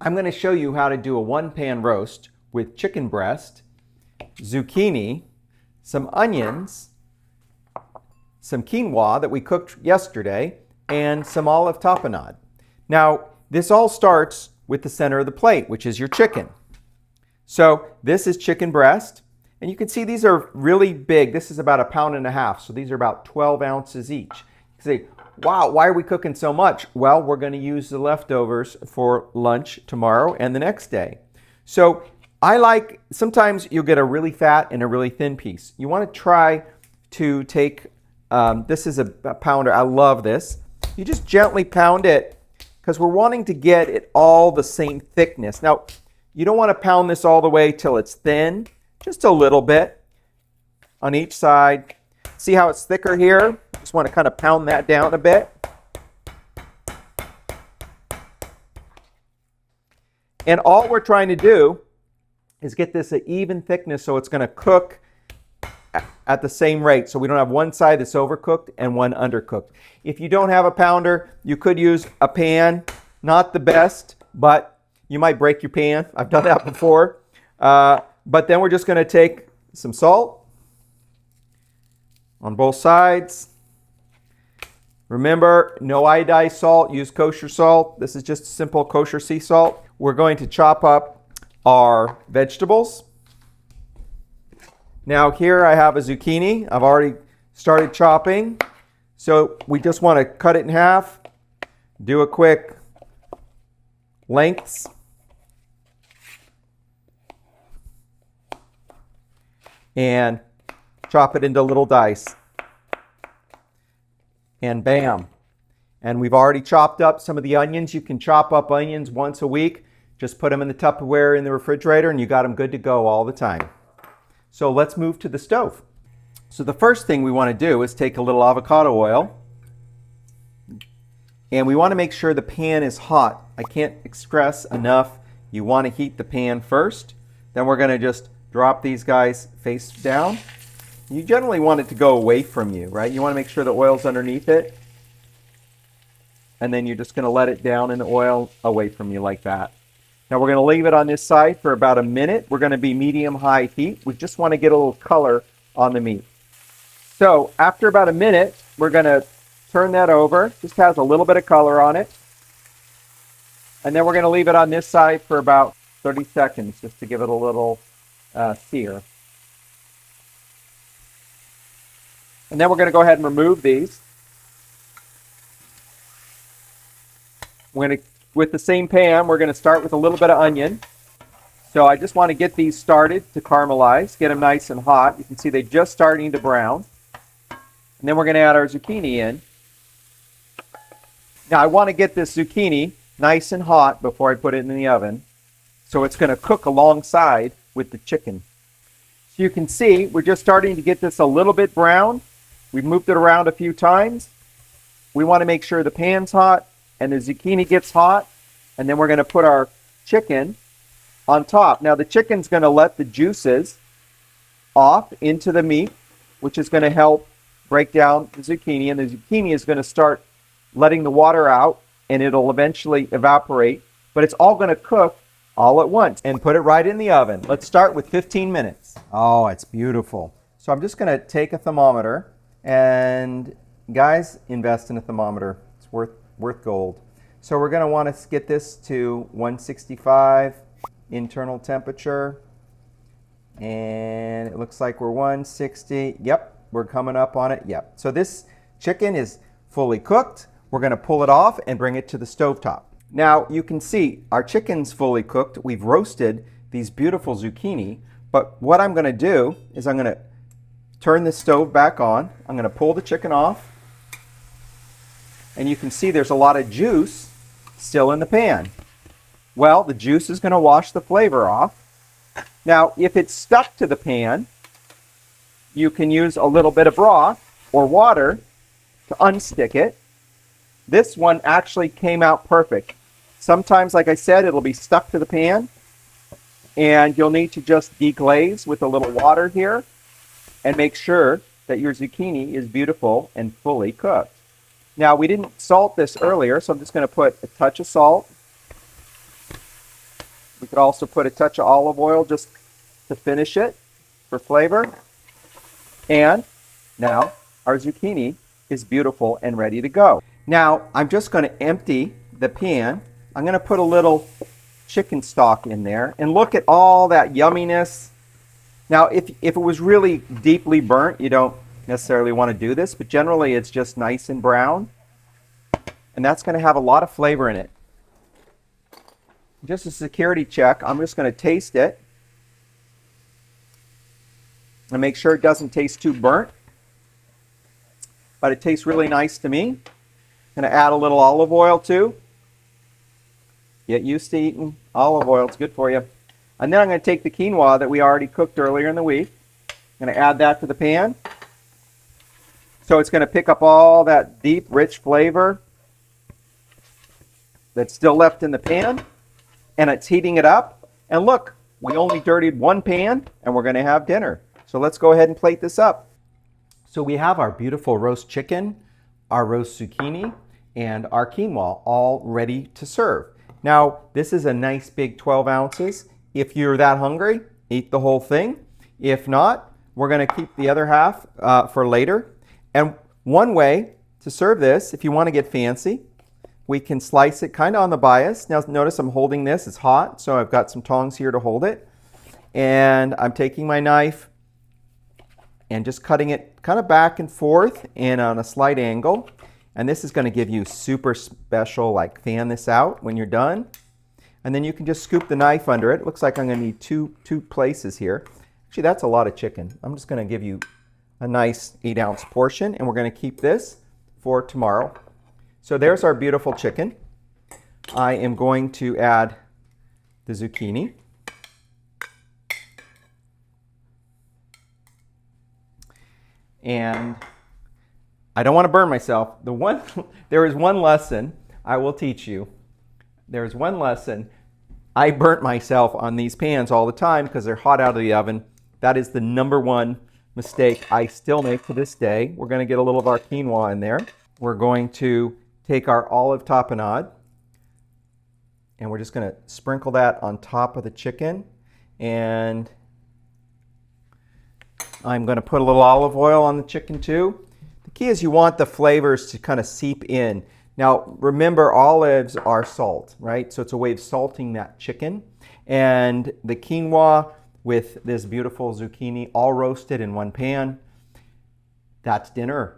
I'm going to show you how to do a one-pan roast with chicken breast, zucchini, some onions, some quinoa that we cooked yesterday, and some olive tapenade. Now, this all starts with the center of the plate, which is your chicken. So this is chicken breast, and you can see these are really big. This is about 1.5 pounds, so these are about 12 ounces each. You say, wow, why are we cooking so much? Well, we're going to use the leftovers for lunch tomorrow and the next day. So sometimes you'll get a really fat and a really thin piece. You want to try to take, this is a pounder. I love this. You just gently pound it because we're wanting to get it all the same thickness. Now, you don't want to pound this all the way till it's thin, just a little bit on each side. See how it's thicker here? Just want to kind of pound that down a bit. And all we're trying to do is get this an even thickness so it's going to cook at the same rate. So we don't have one side that's overcooked and one undercooked. If you don't have a pounder, you could use a pan. Not the best, but you might break your pan. I've done that before. But then we're just going to take some salt on both sides. Remember, no iodized salt, use kosher salt. This is just simple kosher sea salt. We're going to chop up our vegetables. Now here I have a zucchini. I've already started chopping. So we just want to cut it in half, do a quick lengths. And chop it into little dice. And bam. And we've already chopped up some of the onions. You can chop up onions once a week. Just put them in the Tupperware in the refrigerator and you got them good to go all the time. So let's move to the stove. So the first thing we want to do is take a little avocado oil. And we want to make sure the pan is hot. I can't stress enough, you want to heat the pan first. Then we're going to just drop these guys face down. You generally want it to go away from you, right? You want to make sure the oil's underneath it. And then you're just going to let it down in the oil away from you like that. Now we're going to leave it on this side for about a minute. We're going to be medium-high heat. We just want to get a little color on the meat. So after about a minute, we're going to turn that over. Just has a little bit of color on it. And then we're going to leave it on this side for about 30 seconds just to give it a little sear. And then we're going to go ahead and remove these. We're going to, with the same pan, we're going to start with a little bit of onion. So I just want to get these started to caramelize, get them nice and hot. You can see they're just starting to brown. And then we're going to add our zucchini in. Now I want to get this zucchini nice and hot before I put it in the oven. So it's going to cook alongside with the chicken. So you can see we're just starting to get this a little bit brown. We've moved it around a few times. We want to make sure the pan's hot and the zucchini gets hot. And then we're going to put our chicken on top. Now the chicken's going to let the juices off into the meat, which is going to help break down the zucchini. And the zucchini is going to start letting the water out and it'll eventually evaporate. But it's all going to cook all at once and put it right in the oven. Let's start with 15 minutes. Oh, it's beautiful. So I'm just going to take a thermometer. And guys, invest in a thermometer. It's worth gold. So we're going to want to get this to 165 internal temperature. And it looks like we're 160. Yep, we're coming up on it. Yep. So this chicken is fully cooked. We're going to pull it off and bring it to the stovetop. Now you can see our chicken's fully cooked. We've roasted these beautiful zucchini. But what I'm going to do is I'm going to turn the stove back on. I'm going to pull the chicken off. And you can see there's a lot of juice still in the pan. Well, the juice is going to wash the flavor off. Now, if it's stuck to the pan, you can use a little bit of broth or water to unstick it. This one actually came out perfect. Sometimes, like I said, it'll be stuck to the pan. And you'll need to just deglaze with a little water here and make sure that your zucchini is beautiful and fully cooked. Now, we didn't salt this earlier, so I'm just going to put a touch of salt We could also put a touch of olive oil just to finish it for flavor. And now our zucchini is beautiful and ready to go. Now I'm just going to empty the pan. I'm going to put a little chicken stock in there and look at all that yumminess. Now if it was really deeply burnt, you don't necessarily want to do this, but generally it's just nice and brown. And that's going to have a lot of flavor in it. Just a security check, I'm just going to taste it and make sure it doesn't taste too burnt. But it tastes really nice to me. I'm going to add a little olive oil too. Get used to eating olive oil, it's good for you. And then I'm going to take the quinoa that we already cooked earlier in the week. I'm going to add that to the pan. So it's going to pick up all that deep, rich flavor that's still left in the pan. And it's heating it up. And look, we only dirtied one pan and we're going to have dinner. So let's go ahead and plate this up. So we have our beautiful roast chicken, our roast zucchini, and our quinoa all ready to serve. Now, this is a nice big 12 ounces. If you're that hungry, eat the whole thing. If not, we're going to keep the other half for later. And one way to serve this, if you want to get fancy, we can slice it kind of on the bias. Now notice I'm holding this, it's hot, so I've got some tongs here to hold it. And I'm taking my knife and just cutting it kind of back and forth and on a slight angle. And this is going to give you super special, like fan this out when you're done. And then you can just scoop the knife under it. It looks like I'm going to need two places here. Actually, that's a lot of chicken. I'm just going to give you a nice 8-ounce portion, and we're going to keep this for tomorrow. So there's our beautiful chicken. I am going to add the zucchini. And I don't want to burn myself. There is one lesson I will teach you. There's one lesson. I burnt myself on these pans all the time because they're hot out of the oven. That is the number one mistake I still make to this day. We're going to get a little of our quinoa in there. We're going to take our olive tapenade and we're just going to sprinkle that on top of the chicken. And I'm going to put a little olive oil on the chicken too. The key is you want the flavors to kind of seep in. Now remember, olives are salt, right? So it's a way of salting that chicken. And the quinoa with this beautiful zucchini all roasted in one pan. That's dinner.